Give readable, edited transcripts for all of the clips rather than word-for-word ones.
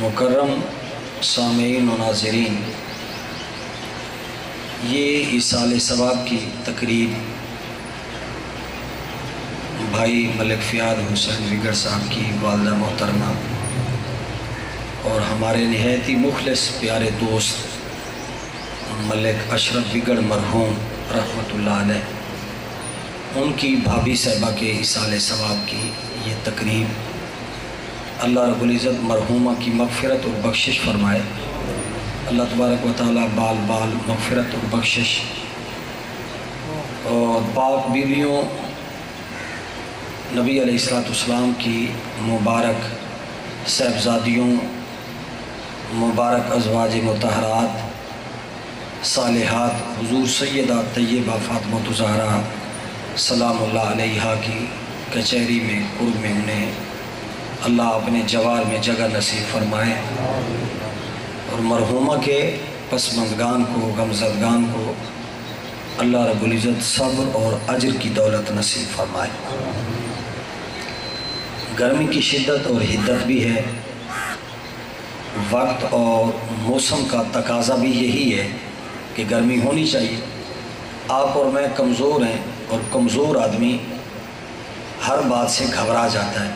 مکرم سامعین و ناظرین، یہ ایصال ثواب کی تقریب بھائی ملک فیاض حسین وگڑ صاحب کی والدہ محترمہ اور ہمارے نہایت ہی مخلص پیارے دوست ملک اشرف وگڑ مرحوم رحمۃ اللہ علیہ، ان کی بھابھی صاحبہ کے ایصال ثواب کی یہ تقریب اللہ رب العزت مرحومہ کی مغفرت اور بخشش فرمائے۔ اللہ تبارک و تعالیٰ بال بال مغفرت اور بخشش اور پاک بیویوں نبی علیہ السلام کی مبارک صاحبزادیوں، مبارک ازواج مطہرات صالحات حضور سیدہ طیبہ فاطمہ الزہرا سلام اللہ علیہا کی کچہری میں قرب میں انہیں اللہ اپنے جوار میں جگہ نصیب فرمائے اور مرحومہ کے پسماندگان کو، غمزدگان کو اللہ رب العزت صبر اور اجر کی دولت نصیب فرمائے۔ گرمی کی شدت اور حدت بھی ہے، وقت اور موسم کا تقاضا بھی یہی ہے کہ گرمی ہونی چاہیے۔ آپ اور میں کمزور ہیں اور کمزور آدمی ہر بات سے گھبرا جاتا ہے۔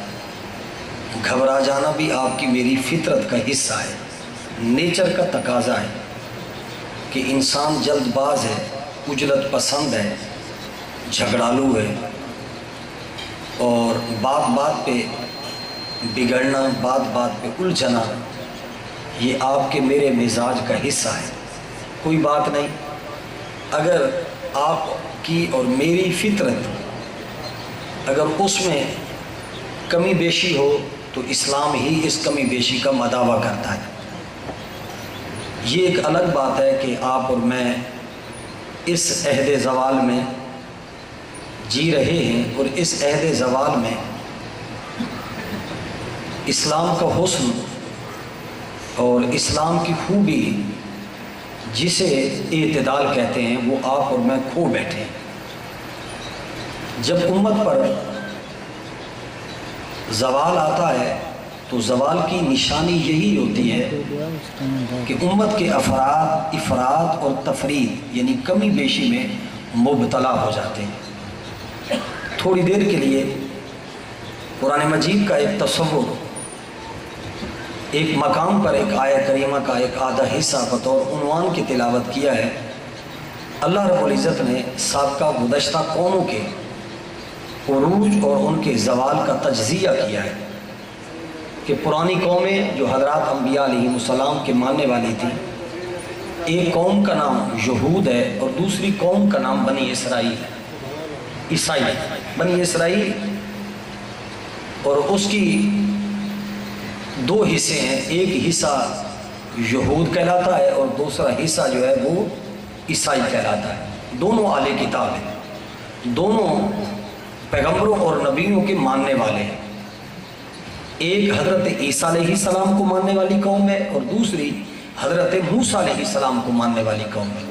گھبرا جانا بھی آپ کی میری فطرت کا حصہ ہے، نیچر کا تقاضا ہے کہ انسان جلد باز ہے، عجلت پسند ہے، جھگڑالو ہے اور بات بات پہ بگڑنا، بات بات پہ الجھنا، یہ آپ کے میرے مزاج کا حصہ ہے۔ کوئی بات نہیں، اگر آپ کی اور میری فطرت اگر اس میں کمی بیشی ہو تو اسلام ہی اس کمی بیشی کا مداوع کرتا ہے۔ یہ ایک الگ بات ہے کہ آپ اور میں اس عہد زوال میں جی رہے ہیں اور اس عہد زوال میں اسلام کا حسن اور اسلام کی خوبی جسے اعتدال کہتے ہیں وہ آپ اور میں کھو بیٹھے ہیں۔ جب امت پر زوال آتا ہے تو زوال کی نشانی یہی ہوتی ہے کہ امت کے افراد اور تفرید یعنی کمی بیشی میں مبتلا ہو جاتے ہیں۔ تھوڑی دیر کے لیے قرآن مجید کا ایک تصور، ایک مقام پر ایک آیہ کریمہ کا ایک آدھا حصہ بطور عنوان کی تلاوت کیا ہے۔ اللہ رب العزت نے سابقہ گزشتہ قوموں کے عروج اور ان کے زوال کا تجزیہ کیا ہے کہ پرانی قومیں جو حضرات انبیاء علیہ السلام کے ماننے والی تھیں، ایک قوم کا نام یہود ہے اور دوسری قوم کا نام بنی اسرائیل ہے، عیسائی بنی اسرائیل، اور اس کی دو حصے ہیں، ایک حصہ یہود کہلاتا ہے اور دوسرا حصہ جو ہے وہ عیسائی کہلاتا ہے۔ دونوں اہل کتاب ہیں، دونوں پیغمبروں اور نبیوں کے ماننے والے ہیں۔ ایک حضرت عیسیٰ علیہ السلام کو ماننے والی قوم ہے اور دوسری حضرت موسیٰ علیہ السلام کو ماننے والی قوم ہے،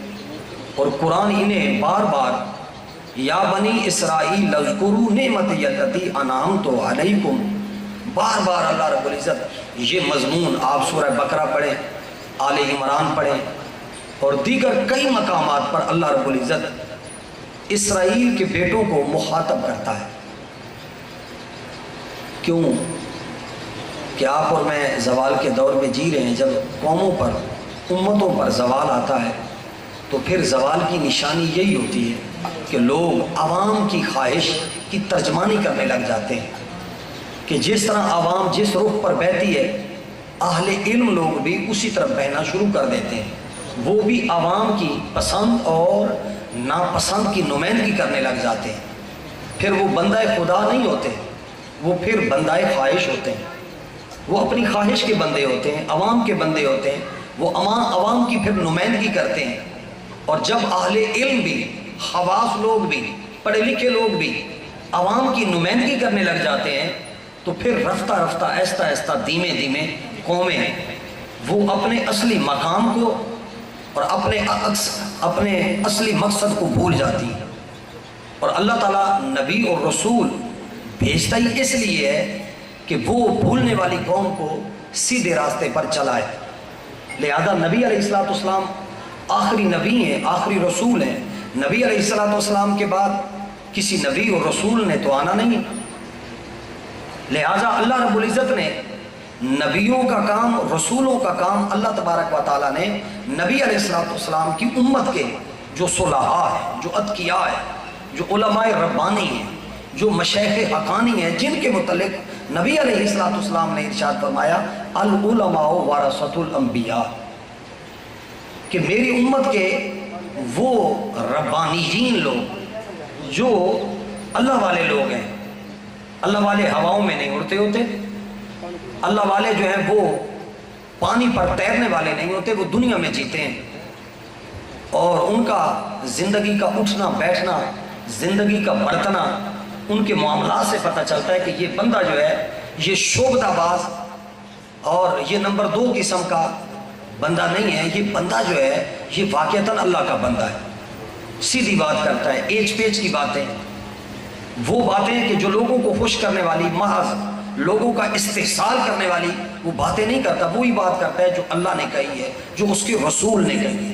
اور قرآن انہیں بار بار یا بنی اسرائیل اذکروا نعمتی التی انعمت علیکم، بار بار اللہ رب العزت یہ مضمون آپ سورہ بقرہ پڑھیں، آل عمران پڑھیں اور دیگر کئی مقامات پر اللہ رب العزت اسرائیل کے بیٹوں کو مخاطب کرتا ہے۔ کیوں کہ آپ اور میں زوال کے دور میں جی رہے ہیں۔ جب قوموں پر، امتوں پر زوال آتا ہے تو پھر زوال کی نشانی یہی ہوتی ہے کہ لوگ عوام کی خواہش کی ترجمانی کرنے لگ جاتے ہیں کہ جس طرح عوام جس رخ پر بہتی ہے، اہل علم لوگ بھی اسی طرح بہنا شروع کر دیتے ہیں، وہ بھی عوام کی پسند اور ناپسند کی نمائندگی کرنے لگ جاتے ہیں۔ پھر وہ بندہ خدا نہیں ہوتے، وہ پھر بندہ خواہش ہوتے ہیں، وہ اپنی خواہش کے بندے ہوتے ہیں، عوام کے بندے ہوتے ہیں، وہ عوام کی پھر نمائندگی کرتے ہیں۔ اور جب اہل علم بھی، خواص لوگ بھی، پڑھے لکھے لوگ بھی عوام کی نمائندگی کرنے لگ جاتے ہیں تو پھر رفتہ رفتہ آہستہ آہستہ دھیمے دھیمے قومیں وہ اپنے اصلی مقام کو اور اپنے اصلی مقصد کو بھول جاتی ہیں۔ اور اللہ تعالیٰ نبی اور رسول بھیجتا ہی اس لیے ہے کہ وہ بھولنے والی قوم کو سیدھے راستے پر چلائے۔ لہذا نبی علیہ السلام آخری نبی ہیں، آخری رسول ہیں۔ نبی علیہ السلام کے بعد کسی نبی اور رسول نے تو آنا نہیں۔ لہذا اللہ رب العزت نے نبیوں کا کام، رسولوں کا کام، اللہ تبارک و تعالیٰ نے نبی علیہ السلام کی امت کے جو صلحاء ہیں، جو اتقیاء ہیں، جو علماء ربانی ہیں، جو مشایخ حقانی ہیں، جن کے متعلق نبی علیہ السلام نے ارشاد فرمایا العلماء ورثۃ الانبیاء، کہ میری امت کے وہ ربانیین لوگ جو اللہ والے لوگ ہیں۔ اللہ والے ہواؤں میں نہیں اڑتے ہوتے، اللہ والے جو ہیں وہ پانی پر تیرنے والے نہیں ہوتے، وہ دنیا میں جیتے ہیں، اور ان کا زندگی کا اٹھنا بیٹھنا، زندگی کا برتنا، ان کے معاملات سے پتہ چلتا ہے کہ یہ بندہ جو ہے یہ شعبدہ باز اور یہ نمبر 2 قسم کا بندہ نہیں ہے، یہ بندہ جو ہے یہ واقعتاً اللہ کا بندہ ہے، سیدھی بات کرتا ہے، ایچ پیچ کی باتیں، وہ باتیں کہ جو لوگوں کو خوش کرنے والی، محض لوگوں کا استحصال کرنے والی وہ باتیں نہیں کرتا، وہی بات کرتا ہے جو اللہ نے کہی ہے، جو اس کے رسول نے کہی ہے۔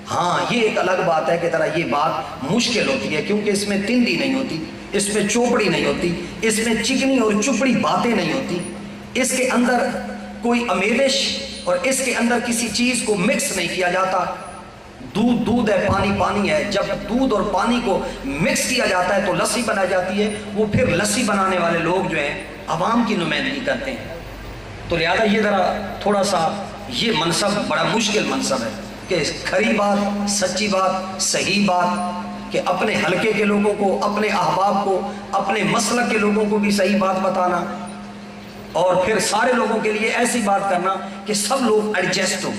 ہاں یہ ایک الگ بات ہے کہ ذرا یہ بات مشکل ہوتی ہے، کیونکہ اس میں تندی نہیں ہوتی، اس میں چوپڑی نہیں ہوتی، اس میں چکنی اور چپڑی باتیں نہیں ہوتی، اس کے اندر کوئی امیرش اور اس کے اندر کسی چیز کو مکس نہیں کیا جاتا۔ دودھ دودھ ہے، پانی پانی ہے، جب دودھ اور پانی کو مکس کیا جاتا ہے تو لسی بنا جاتی ہے، وہ پھر لسی بنانے والے لوگ جو ہیں عوام کی نمائندگی کرتے ہیں۔ تو لہذا یہ ذرا تھوڑا سا یہ منصب بڑا مشکل منصب ہے کہ کھری بات، سچی بات، صحیح بات، کہ اپنے حلقے کے لوگوں کو، اپنے احباب کو، اپنے مسلک کے لوگوں کو بھی صحیح بات بتانا، اور پھر سارے لوگوں کے لیے ایسی بات کرنا کہ سب لوگ ایڈجسٹ ہو۔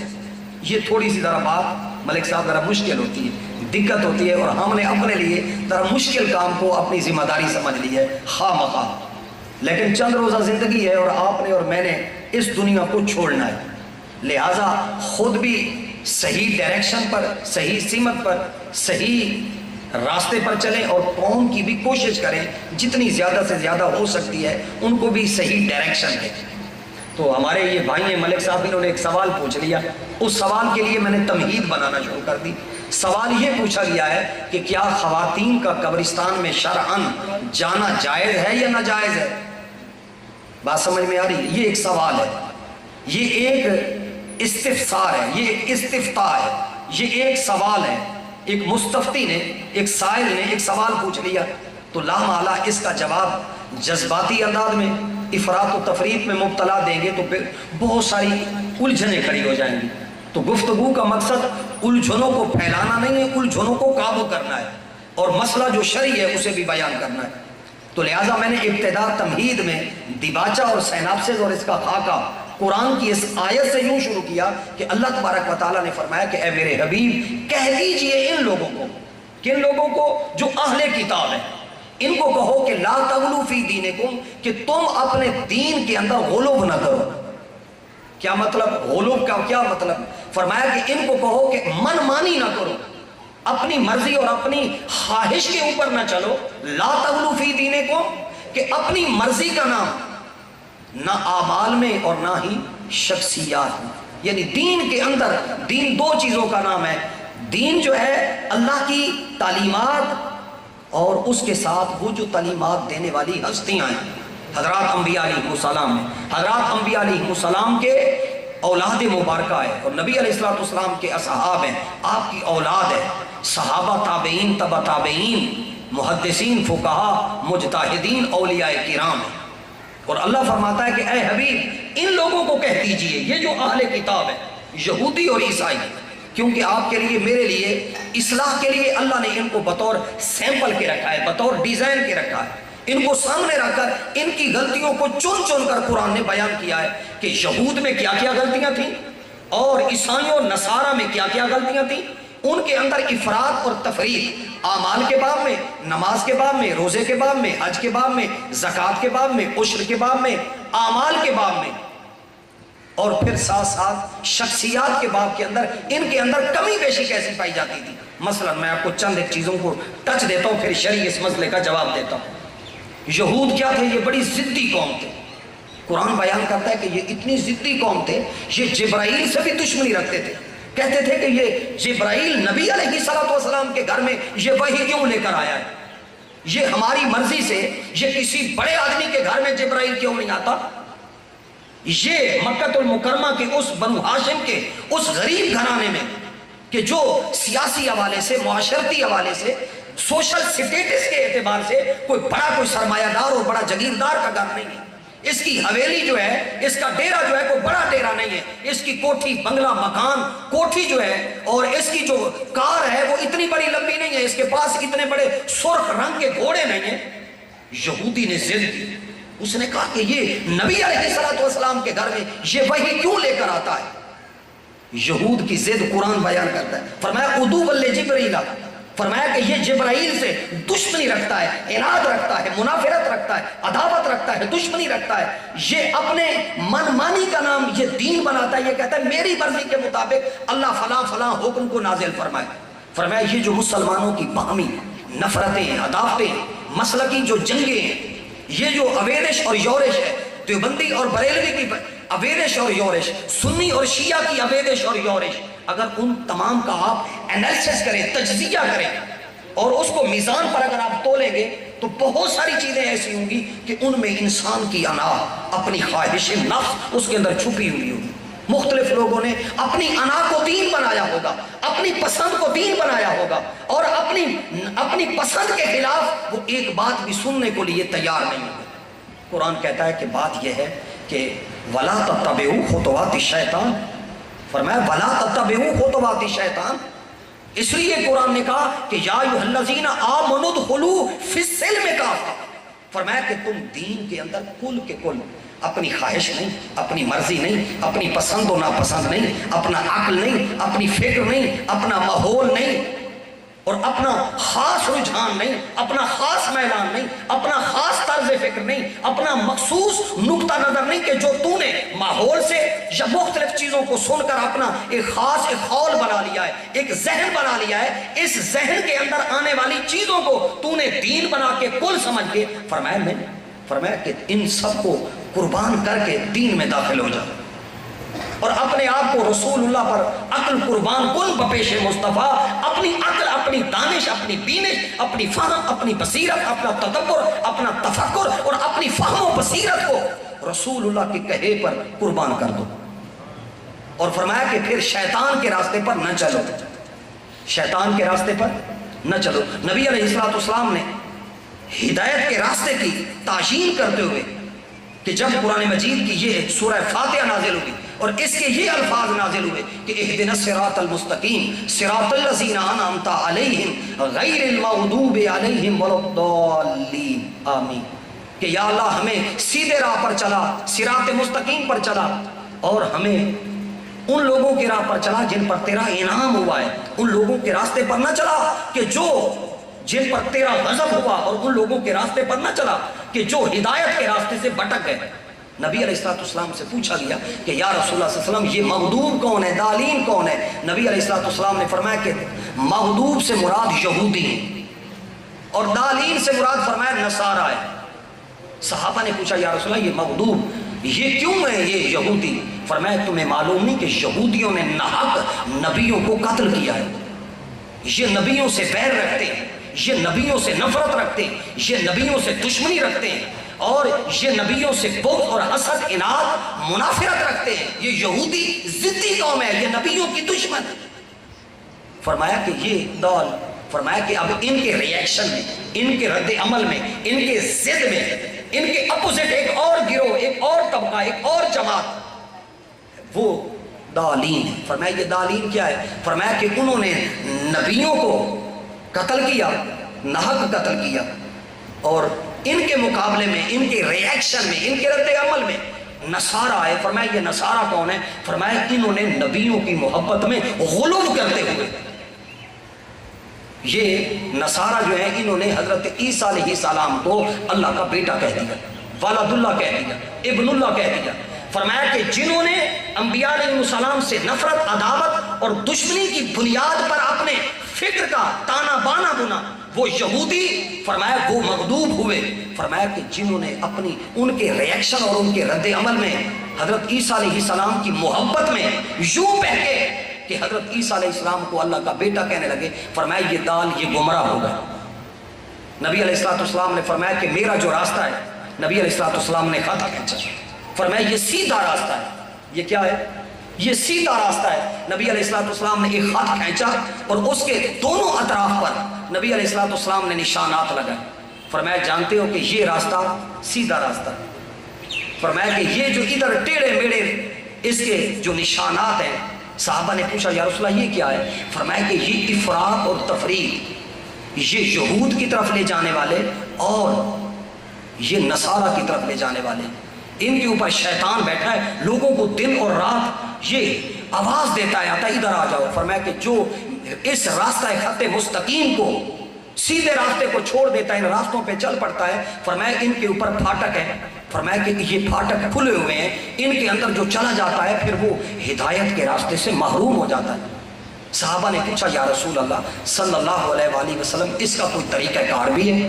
یہ تھوڑی سی ذرا بات ملک صاحب ذرا مشکل ہوتی ہے، دقت ہوتی ہے، اور ہم نے اپنے لیے ذرا مشکل کام کو اپنی ذمہ داری سمجھ لی ہے خواہ مخواہ۔ لیکن چند روزہ زندگی ہے، اور آپ نے اور میں نے اس دنیا کو چھوڑنا ہے، لہٰذا خود بھی صحیح ڈائریکشن پر، صحیح سمت پر، صحیح راستے پر چلیں، اور قوم کی بھی کوشش کریں جتنی زیادہ سے زیادہ ہو سکتی ہے ان کو بھی صحیح ڈائریکشن دیں۔ تو ہمارے یہ بھائی ہیں ملک صاحب، انہوں نے ایک سوال پوچھ لیا، اس سوال کے لیے میں نے تمہید بنانا شروع کر دی۔ سوال یہ پوچھا گیا ہے کہ کیا خواتین کا قبرستان میں شرعاً جانا جائز ہے یا ناجائز ہے؟ بات سمجھ میں آ رہی ہے؟ یہ ایک سوال ہے، یہ ایک استفسار ہے، یہ ایک استفتاء ہے، یہ ایک سوال ہے۔ ایک مستفتی نے، ایک سائل نے ایک سوال پوچھ لیا، تو لا محالہ اس کا جواب جذباتی انداز میں، افراط و تفریط میں مبتلا دیں گے تو پھر بہت ساری الجھنیں کھڑی ہو جائیں گی۔ تو گفتگو کا مقصد الجھنوں کو پھیلانا نہیں ہے، الجھنوں کو قابو کرنا ہے، اور مسئلہ جو شرعی ہے اسے بھی بیان کرنا ہے۔ تو لہٰذا میں نے ابتدا تمہید میں دیباچہ اور سیناپسس اور اس کا خاکہ قرآن کی اس آیت سے یوں شروع کیا کہ اللہ تبارک و تعالیٰ نے فرمایا کہ اے میرے حبیب کہہ دیجئے ان لوگوں کو، کن لوگوں کو؟ جو اہل کتاب ہیں، ان کو کہو کہ لا تغلو فی دینکم، کہ تم اپنے دین کے اندر غلو نہ کرو۔ کیا مطلب غلو کا؟ کیا مطلب؟ فرمایا کہ ان کو کہو کہ من مانی نہ کرو، اپنی مرضی اور اپنی خواہش کے اوپر نہ چلو۔ لا تغلو فی دینکم، کہ اپنی مرضی کا نام نہ اعمال میں اور نہ ہی شخصیات میں، یعنی دین کے اندر، دین 2 چیزوں کا نام ہے۔ دین جو ہے اللہ کی تعلیمات، اور اس کے ساتھ وہ جو تعلیمات دینے والی ہستیاں ہیں، حضرات انبیاء علیہ السلام ہیں، حضرات انبیاء علیہ السلام کے اولاد مبارکہ ہے، اور نبی علیہ السلام کے اصحاب ہیں، آپ کی اولاد ہے، صحابہ، تابعین، تبع تابعین، محدثین، فقہاء، مجتہدین، اولیاء کرام ہیں۔ اور اللہ فرماتا ہے کہ اے حبیب ان لوگوں کو کہہ دیجئے، یہ جو اہل کتاب ہے، یہودی اور عیسائی، کیونکہ آپ کے لیے، میرے لیے، اصلاح کے لیے اللہ نے ان کو بطور سیمپل کے رکھا ہے، بطور ڈیزائن کے رکھا ہے، ان کو سامنے رکھ کر ان کی غلطیوں کو چن چن کر قرآن نے بیان کیا ہے کہ یہود میں کیا کیا غلطیاں تھیں اور عیسائیوں اور نصارہ میں کیا کیا غلطیاں تھیں۔ ان کے اندر افراط اور تفریط، اعمال کے باب میں، نماز کے باب میں، روزے کے باب میں، حج کے باب میں، زکوٰۃ کے باب میں، عشر کے باب میں، اعمال کے باب میں، اور پھر ساتھ ساتھ شخصیات کے باب کے اندر ان کے اندر کمی بیشی کیسی پائی جاتی تھی۔ مثلا میں آپ کو چند ایک چیزوں کو ٹچ دیتا ہوں، پھر شرعی اس مسئلے کا جواب دیتا ہوں۔ یہود کیا تھے؟ یہ بڑی ضدی قوم تھے، قرآن بیان کرتا ہے کہ یہ اتنی ضدی قوم تھے، یہ جبرائیل سے بھی دشمنی رکھتے تھے، کہتے تھے کہ یہ جبرائیل نبی علیہ السلام کے گھر میں یہ وحی کیوں لے کر آیا ہے، یہ ہماری مرضی سے یہ کسی بڑے آدمی کے گھر میں جبرائیل کیوں نہیں آتا، یہ مکہ المکرمہ کے اس بنو ہاشم کے اس غریب گھرانے میں کہ جو سیاسی حوالے سے، معاشرتی حوالے سے، سوشل سٹیٹس کے اعتبار سے کوئی بڑا، کوئی سرمایہ دار اور بڑا جگیردار کا گھر نہیں ہے، اس کی حویلی جو ہے، اس کا ڈیرا جو ہے کوئی بڑا ڈیرا نہیں ہے، اس کی کوٹھی بنگلہ مکان کوٹھی جو ہے اور اس کی جو کار ہے وہ اتنی بڑی لمبی نہیں ہے، اس کے پاس اتنے بڑے سرخ رنگ کے گھوڑے نہیں ہیں۔ یہودی نے ضد کی، اس نے کہا کہ یہ نبی علیہ السلام کے گھر میں یہ وحی کیوں لے کر آتا ہے؟ یہود کی ضد قرآن بیان کرتا ہے، فرمایا عدو لجبریل، فرمایا کہ یہ جبرائیل سے دشمنی رکھتا ہے، عناد رکھتا ہے، منافرت رکھتا ہے، عداوت رکھتا ہے، دشمنی رکھتا ہے، یہ اپنے من مانی کا نام یہ دین بناتا ہے، یہ کہتا ہے میری مرضی کے مطابق اللہ فلاں فلاں حکم کو نازل فرمائے۔ فرمایا یہ جو مسلمانوں کی باہمی نفرتیں، عداوتیں، مسلکی جو جنگیں ہیں، یہ جو اویرش اور یورش ہے، دیوبندی اور بریلوی کی اویرش اور یورش، سنی اور شیعہ کی اویرش اور یورش، اگر ان تمام کا آپ انیلسس کریں، تجزیہ کریں اور اس کو میزان پر اگر آپ تولیں گے تو بہت ساری چیزیں ایسی ہوں گی کہ ان میں انسان کی انا، اپنی خواہش نفس اس کے اندر چھپی ہوئی ہوگی۔ مختلف لوگوں نے اپنی انا کو دین بنایا ہوگا، اپنی پسند کو دین بنایا ہوگا اور اپنی پسند کے خلاف وہ ایک بات بھی سننے کو لیے تیار نہیں ہوگا۔ قرآن کہتا ہے کہ بات یہ ہے کہ وَلَا تَتَّبِعُوا خُطُوَاتِ الشَّيْطَانِ، فرمایا وَلَا تَتَّبِعُوا خُطُوَاتِ الشَّيْطَانِ، اس لیے قرآن نے کہا کہ یا ایھا الذین آمنوا ادخلوا فی السلم کافہ، فرمایا کہ تم دین کے اندر کل کے کل اپنی خواہش نہیں، اپنی مرضی نہیں، اپنی پسند و ناپسند نہیں، اپنا عقل نہیں، اپنی فکر نہیں، اپنا ماحول نہیں اور اپنا خاص رجحان نہیں، اپنا خاص میلان نہیں، اپنا خاص طرز فکر نہیں، اپنا مخصوص نقطہ نظر نہیں کہ جو تو نے ماحول سے یا مختلف چیزوں کو سن کر اپنا ایک خاص ایک خول بنا لیا ہے، ایک ذہن بنا لیا ہے، اس ذہن کے اندر آنے والی چیزوں کو تو نے دین بنا کے کل سمجھ کے فرمایا کہ ان سب کو قربان کر کے دین میں داخل ہو جا اور اپنے آپ کو رسول اللہ پر عقل قربان کن بپیش مصطفیٰ، اپنی عقل، اپنی دانش، اپنی بینش، اپنی فہم، اپنی بصیرت، اپنا تدبر، اپنا تفکر اور اپنی فہم و بصیرت کو رسول اللہ کے کہے پر قربان کر دو۔ اور فرمایا کہ پھر شیطان کے راستے پر نہ چلو، شیطان کے راستے پر نہ چلو۔ نبی علیہ السلام نے ہدایت کے راستے کی تعیین کرتے ہوئے کہ جب قرآن مجید کی یہ سورہ فاتحہ نازل ہوئی اور اس کے یہ الفاظ نازل ہوئے کہ اہدنا الصراط المستقیم صراط الذین انعمت علیہم غیر المغضوب علیہم ولا الضالین آمین، کہ یا اللہ ہمیں سیدھے راہ پر چلا، صراط مستقیم پر چلا اور ہمیں ان لوگوں کی راہ پر چلا جن پر تیرا انعام ہوا ہے، ان لوگوں کے راستے پر نہ چلا کہ جن پر تیرا غضب ہوا، اور ان لوگوں کے راستے پر نہ چلا کہ جو ہدایت کے راستے سے بھٹک گئے۔ نبی علیہ السلام سے پوچھا گیا کہ یا رسول اللہ صلی اللہ علیہ وسلم یہ مغضوب کون ہے، دالین کون ہے؟ نبی علیہ السلام نے فرمایا کہ مغضوب سے مراد یہودی ہیں اور دالین سے مراد فرمایا نصارہ ہے۔ صحابہ نے پوچھا یا رسول اللہ یہ مغضوب یہ کیوں ہے یہ یہودی؟ فرمایا تمہیں معلوم نہیں کہ یہودیوں نے ناحق نبیوں کو قتل کیا ہے، یہ نبیوں سے بیر رکھتے ہیں، یہ نبیوں سے نفرت رکھتے ہیں، یہ نبیوں سے دشمنی رکھتے ہیں اور یہ نبیوں سے بغض اور حسد، اناد، منافرت رکھتے ہیں، یہ یہودی ضدی قوم ہے، یہ نبیوں کی دشمن ہے۔ فرمایا کہ یہ دول، فرمایا کہ اب ان کے ریئیکشن میں، ان کے رد عمل میں، ان کے ضد میں، ان کے اپوزٹ ایک اور گروہ، ایک اور طبقہ، ایک اور جماعت، وہ دالین ہے۔ فرمایا یہ دالین کیا ہے؟ فرمایا کہ انہوں نے نبیوں کو قتل کیا، ناحق قتل کیا، اور ان کے مقابلے میں، ان کے ریئیکشن میں، ان کے رد عمل میں نصارہ ہے۔ فرمایا یہ نصارہ کون ہے؟ فرمایا انہوں نے نبیوں کی محبت میں غلو کرتے ہوئے، یہ نصارہ جو ہیں انہوں نے حضرت عیسیٰ علیہ السلام کو اللہ کا بیٹا کہہ دیا، ولد اللہ کہہ دیا، ابن اللہ کہہ دیا۔ فرمایا کہ جنہوں نے انبیاء علیہ السلام سے نفرت، عداوت اور دشمنی کی بنیاد پر اپنے فکر کا تانا بانا بنا، وہ یہودی فرمایا وہ مغضوب ہوئے، فرمایا کہ جنہوں نے اپنی ان کے ریئیکشن اور ان کے رد عمل میں حضرت عیسیٰ علیہ السلام کی محبت میں یوں بہکے کہ حضرت عیسیٰ علیہ السلام کو اللہ کا بیٹا کہنے لگے، فرمایا یہ دال یہ گمراہ ہوگا۔ نبی علیہ السلام نے فرمایا کہ میرا جو راستہ ہے، نبی علیہ السلام نے خط کھینچا، فرمایا یہ سیدھا راستہ ہے۔ یہ کیا ہے؟ یہ سیدھا راستہ ہے۔ نبی علیہ السلام نے ایک خط کھینچا اور اس کے دونوں اطراف پر نبی علیہ السلام نے نشانات لگائے، فرمایا جانتے ہو کہ یہ راستہ سیدھا راستہ ہے، فرمایا کہ یہ جو ادھر ٹیڑے میڑے اس کے جو نشانات ہیں، صحابہ نے پوچھا یا رسول اللہ یہ کیا ہے؟ فرمایا کہ یہ افراط اور تفریق، یہ یہود کی طرف لے جانے والے اور یہ نصارہ کی طرف لے جانے والے، ان کے اوپر شیطان بیٹھا ہے، لوگوں کو دن اور رات یہ آواز دیتا ہے آتا ادھر آ جاؤ۔ فرمایا کہ جو اس راستہ خط مستقیم کو سیدھے راستے کو چھوڑ دیتا ہے، ان راستوں پہ چل پڑتا ہے، فرمایا ان کے اوپر پھاٹک ہے، فرمایا کہ یہ پھاٹک کھلے ہوئے ہیں، ان کے اندر جو چلا جاتا ہے پھر وہ ہدایت کے راستے سے محروم ہو جاتا ہے۔ صحابہ نے پوچھا یا رسول اللہ صلی اللہ علیہ وآلہ وسلم اس کا کوئی طریقہ کار بھی ہے؟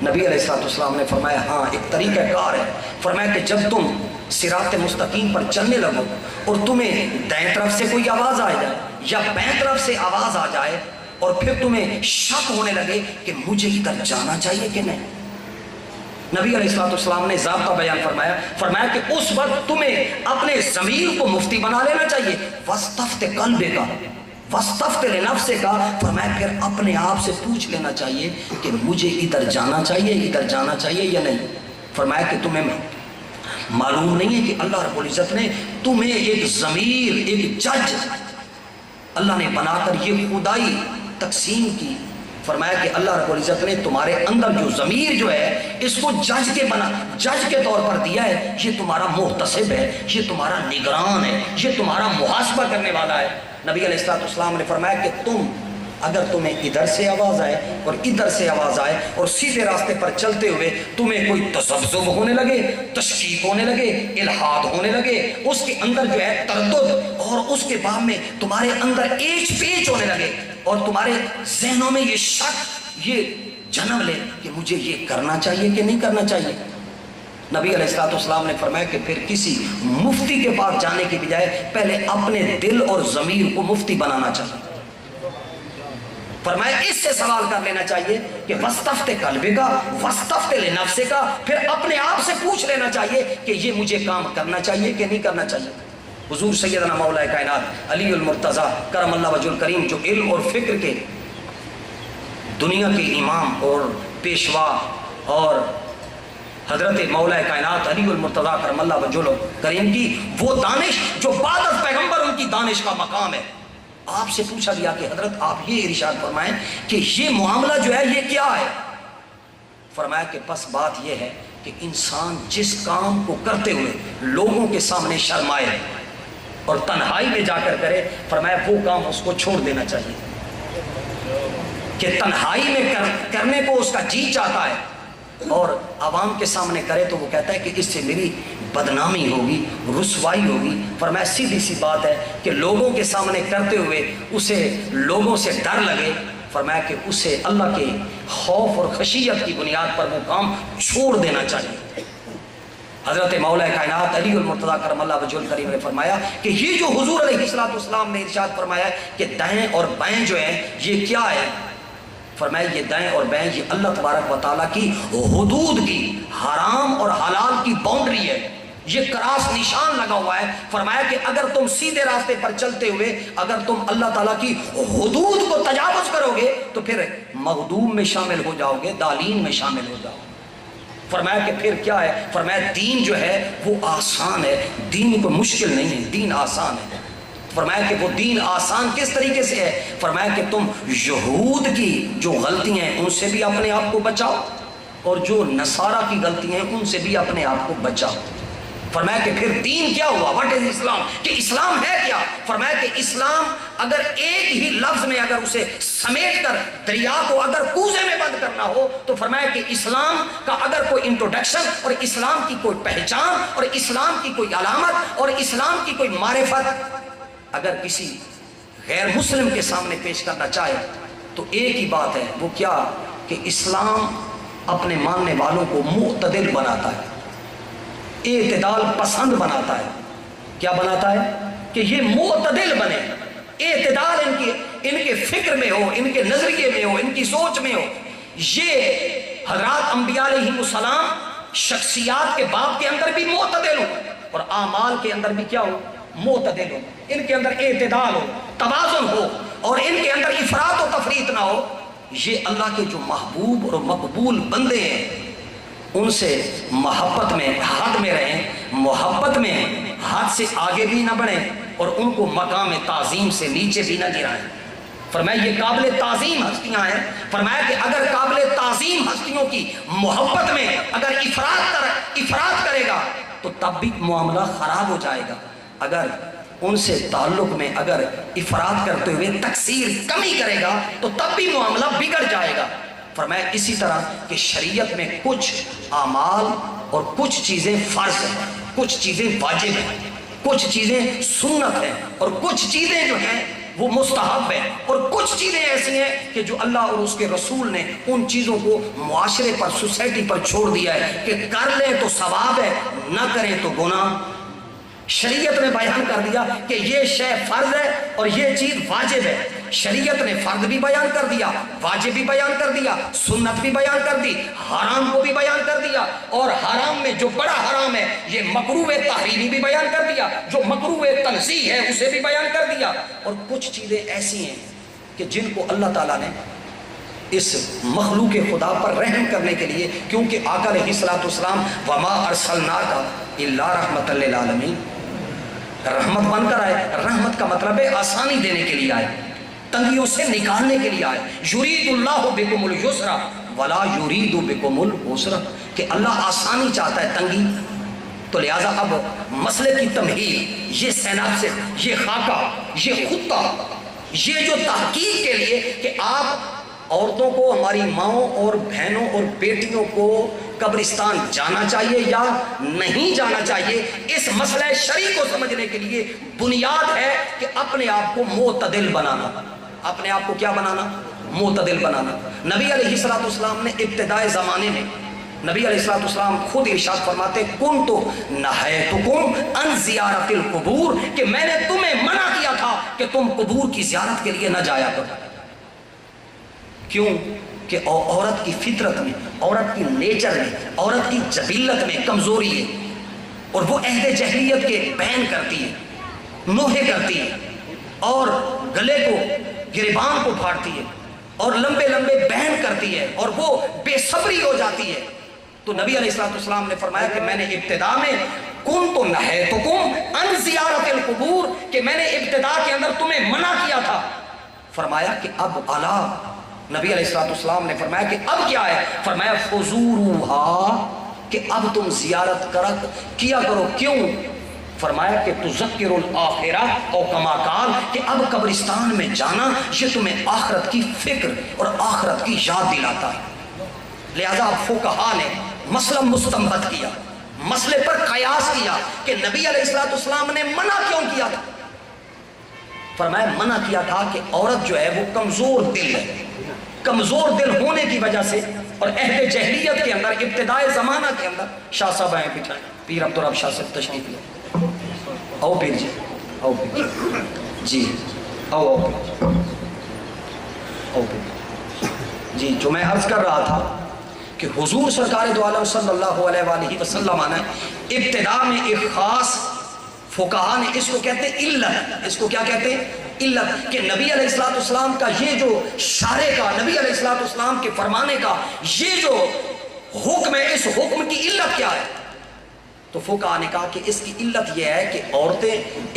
نبی علیہ السلام نے فرمایا ہاں ایک طریقہ کار ہے، فرمایا کہ جب تم صراط مستقیم پر چلنے لگو اور تمہیں دائیں طرف سے کوئی آواز آ جائے یا بائیں طرف سے آواز آ جائے اور پھر تمہیں شک ہونے لگے کہ مجھے ادھر جانا چاہیے کہ نہیں، نبی علیہ السلام نے ضابطہ بیان فرمایا، فرمایا کہ اس وقت تمہیں اپنے ضمیر کو مفتی بنا لینا چاہیے، وَاسْتَفْتِ قَلْبِكَ وَاسْتَفْتِ لِنَفْسِكَ، فرمایا پھر اپنے آپ سے پوچھ لینا چاہیے کہ مجھے ادھر جانا چاہیے، ادھر جانا چاہیے یا نہیں۔ فرمایا کہ تمہیں معلوم نہیں ہے کہ اللہ رب العزت نے تمہیں ایک ضمیر، ایک جج اللہ نے بنا کر یہ خدائی تقسیم کی، فرمایا کہ اللہ رب العزت نے تمہارے اندر جو ضمیر جو ہے اس کو جج کے طور پر دیا ہے، یہ تمہارا محتسب ہے، یہ تمہارا نگران ہے، یہ تمہارا محاسبہ کرنے والا ہے۔ نبی علیہ السلام نے فرمایا کہ اگر تمہیں ادھر سے آواز آئے اور ادھر سے آواز آئے اور سیدھے راستے پر چلتے ہوئے تمہیں کوئی تذبذب ہونے لگے، تشکیک ہونے لگے، الحاد ہونے لگے، اس کے اندر جو ہے تردد اور اس کے بعد میں تمہارے اندر ایچ پیچ ہونے لگے اور تمہارے ذہنوں میں یہ شک یہ جنم لے کہ مجھے یہ کرنا چاہیے کہ نہیں کرنا چاہیے، نبی علیہ السلام نے فرمایا کہ پھر کسی مفتی کے پاس جانے کی بجائے پہلے اپنے دل اور ضمیر کو مفتی بنانا چاہیے۔ فرمایا اس سے سوال کر لینا چاہیے کہ وَاسْتَفْتِ قَلْبِكَ وَاسْتَفْتِ لِنَفْسِكَ، پھر اپنے آپ سے پوچھ لینا چاہیے کہ یہ مجھے کام کرنا چاہیے کہ نہیں کرنا چاہیے۔ حضور سیدنا مولا کائنات علی المرتضیٰ کرم اللہ وجہ الکریم جو علم اور فکر کے دنیا کے امام اور پیشوا اور حضرت مولا کائنات علی المرتضیٰ کرم اللہ وجہ الکریم کی وہ دانش جو بعد از پیغمبر ان کی دانش کا مقام ہے، آپ سے پوچھا گیا کہ حضرت آپ یہ ارشاد فرمائیں کہ یہ معاملہ جو ہے یہ کیا ہے؟ فرمایا کہ بس بات یہ ہے کہ انسان جس کام کو کرتے ہوئے لوگوں کے سامنے شرمائے اور تنہائی میں جا کر کرے، فرمایا وہ کام اس کو چھوڑ دینا چاہیے، کہ تنہائی میں کرنے کو اس کا جی چاہتا ہے اور عوام کے سامنے کرے تو وہ کہتا ہے کہ اس سے میری بدنامی ہوگی، رسوائی ہوگی۔ فرمایا سیدھی سی بات ہے کہ لوگوں کے سامنے کرتے ہوئے اسے لوگوں سے ڈر لگے، فرمایا کہ اسے اللہ کے خوف اور خشیت کی بنیاد پر وہ کام چھوڑ دینا چاہیے۔ حضرت مولا کائنات علی المرتضیٰ کرم اللہ وجہ الکریم نے فرمایا کہ یہ جو حضور علیہ السلام نے ارشاد فرمایا کہ دائیں اور بائیں جو ہیں یہ کیا ہے؟ فرمایا یہ دائیں اور بائیں یہ اللہ تبارک و تعالیٰ کی حدود کی، حرام اور حلال کی باؤنڈری ہے، یہ کراس نشان لگا ہوا ہے۔ فرمایا کہ اگر تم سیدھے راستے پر چلتے ہوئے اگر تم اللہ تعالیٰ کی حدود کو تجاوز کرو گے تو پھر مغدوم میں شامل ہو جاؤ گے، دالین میں شامل ہو جاؤ گے۔ فرمایا کہ پھر کیا ہے؟ فرمایا دین جو ہے وہ آسان ہے، دین کو مشکل نہیں ہے، دین آسان ہے۔ فرمایا کہ وہ دین آسان کس طریقے سے ہے؟ فرمایا کہ تم یہود کی جو غلطیاں ہیں ان سے بھی اپنے آپ کو بچاؤ اور جو نصارہ کی غلطیاں ہیں ان سے بھی اپنے آپ کو بچاؤ۔ فرمایا کہ پھر دین کیا ہوا؟ واٹ از اسلام؟ کہ اسلام ہے کیا؟ فرمایا کہ اسلام اگر ایک ہی لفظ میں اگر اسے سمیٹ کر دریا کو اگر کوزے میں بند کرنا ہو تو فرمایا کہ اسلام کا اگر کوئی انٹروڈکشن اور اسلام کی کوئی پہچان اور اسلام کی کوئی علامت اور اسلام کی کوئی معرفت اگر کسی غیر مسلم کے سامنے پیش کرنا چاہے تو ایک ہی بات ہے، وہ کیا؟ کہ اسلام اپنے ماننے والوں کو معتدل بناتا ہے، اعتدال پسند بناتا ہے۔ کیا بناتا ہے؟ کہ یہ معتدل بنے، اعتدال ان کے فکر میں ہو، ان کے نظریے میں ہو، ان کی سوچ میں ہو۔ یہ حضرات انبیاء علیہ السلام شخصیات کے باب کے اندر بھی معتدل ہو اور اعمال کے اندر بھی کیا ہو؟ معتدل ہو، ان کے اندر اعتدال ہو، توازن ہو، اور ان کے اندر افراط و تفریط نہ ہو۔ یہ اللہ کے جو محبوب اور مقبول بندے ہیں ان سے محبت میں حد میں رہیں، محبت میں حد سے آگے بھی نہ بڑھیں اور ان کو مقام تعظیم سے نیچے بھی نہ گرائیں۔ فرمایا یہ قابل تعظیم ہستیاں ہیں، فرمایا کہ اگر قابل تعظیم ہستیوں کی محبت میں اگر افراط کرے گا تو تب بھی معاملہ خراب ہو جائے گا، اگر ان سے تعلق میں اگر افراط کرتے ہوئے تقصیر کمی کرے گا تو تب بھی معاملہ بگڑ جائے گا۔ فرمایا اسی طرح کہ شریعت میں کچھ اعمال اور کچھ چیزیں فرض ہیں، کچھ چیزیں واجب ہیں، کچھ چیزیں سنت ہیں، اور کچھ چیزیں جو ہیں وہ مستحب ہیں، اور کچھ چیزیں ایسی ہیں کہ جو اللہ اور اس کے رسول نے ان چیزوں کو معاشرے پر، سوسائٹی پر چھوڑ دیا ہے کہ کر لیں تو ثواب ہے، نہ کریں تو گناہ۔ شریعت نے بیان کر دیا کہ یہ شے فرض ہے اور یہ چیز واجب ہے۔ شریعت نے فرض بھی بیان کر دیا، واجب بھی بیان کر دیا، سنت بھی بیان کر دی، حرام کو بھی بیان کر دیا، اور حرام میں جو بڑا حرام ہے یہ مکروہ تحریمی بھی بیان کر دیا، جو مکروہ تنزیہ ہے اسے بھی بیان کر دیا۔ اور کچھ چیزیں ایسی ہیں کہ جن کو اللہ تعالیٰ نے اس مخلوق خدا پر رحم کرنے کے لیے، کیونکہ آقا علیہ الصلوۃ والسلام وما ارسلناک الا رحمۃ للعالمین، رحمت بن کر آئے۔ رحمت کا مطلب ہے آسانی دینے کے لیے آئے، تنگیوں سے نکالنے کے لیے آئے۔ یرید اللہ بکم الیسر ولا یرید بکم العسر، کہ اللہ آسانی چاہتا ہے، تنگی تو لہٰذا اب مسئلے کی تمہید، یہ سیناپسس، یہ خاکہ، یہ خطہ، یہ جو تحقیق کے لیے کہ آپ عورتوں کو، ہماری ماؤں اور بہنوں اور بیٹیوں کو قبرستان جانا چاہیے یا نہیں جانا چاہیے، اس مسئلہ شرعی کو سمجھنے کے لیے بنیاد ہے کہ اپنے آپ کو معتدل بنانا۔ اپنے آپ کو کیا بنانا؟ معتدل بنانا۔ نبی علیہ الصلوۃ والسلام نے ابتدائے زمانے میں، نبی علیہ الصلوۃ والسلام خود ارشاد فرماتے کنت نہیتکم عن زیارت القبور، کہ میں نے تمہیں منع کیا تھا کہ تم قبور کی زیارت کے لیے نہ جایا کرو۔ کیوں؟ کہ عورت کی فطرت میں، عورت کی نیچر میں، عورت کی جبلت میں کمزوری ہے، اور وہ عہد جہلیت کے بین کرتی ہے، نوحے کرتی ہے، اور گلے کو، گریبان کو پھاڑتی ہے، اور لمبے لمبے بین کرتی ہے، اور وہ بے صبری ہو جاتی ہے۔ تو نبی علیہ الصلوۃ والسلام نے فرمایا کہ میں نے ابتدا میں کنت نہیتکم عن زیارت القبور، کہ میں نے ابتدا کے اندر تمہیں منع کیا تھا۔ فرمایا کہ اب الا، نبی علیہ الصلوۃ والسلام نے فرمایا کہ اب کیا ہے؟ فرمایا فزوروہا، کہ اب تم زیارت کیا کرو۔ کیوں؟ فرمایا کہ تذکر الآخرہ، او کما قال، کہ اب قبرستان میں جانا یہ تمہیں آخرت کی فکر اور آخرت کی یاد دلاتا ہے۔ لہذا فقہا نے مسئلہ مستنبط کیا، مسئلے پر قیاس کیا کہ نبی علیہ الصلوۃ والسلام نے منع کیوں کیا تھا؟ فرمایا منع کیا تھا کہ عورت جو ہے وہ کمزور دل ہے، کمزور دل ہونے کی وجہ سے، اور عہد جہلیت کے اندر، ابتدائے زمانہ کے اندر، شاہ صاحب آئیں بٹھائیں، پیر عبدالرب شاہ صاحب تشریف لیں، آؤ پیر جی، آؤ پیر جی، آؤ آؤ پیر، آؤ پیر جی۔ جو میں عرض کر رہا تھا کہ حضور سرکار دو عالم صلی اللہ علیہ وآلہ وسلم نے ابتدا میں ایک خاص، فقہا نے اس کو کہتے ہیں علت، اس کو کیا کہتے ہیں؟ علت، کہ نبی علیہ الصلوۃ والسلام کا یہ جو شارع کا، نبی علیہ الصلوۃ والسلام کے فرمانے کا یہ جو حکم ہے، اس حکم کی علت کیا ہے؟ تو فقہا نے کہا کہ اس کی علت یہ ہے کہ عورتیں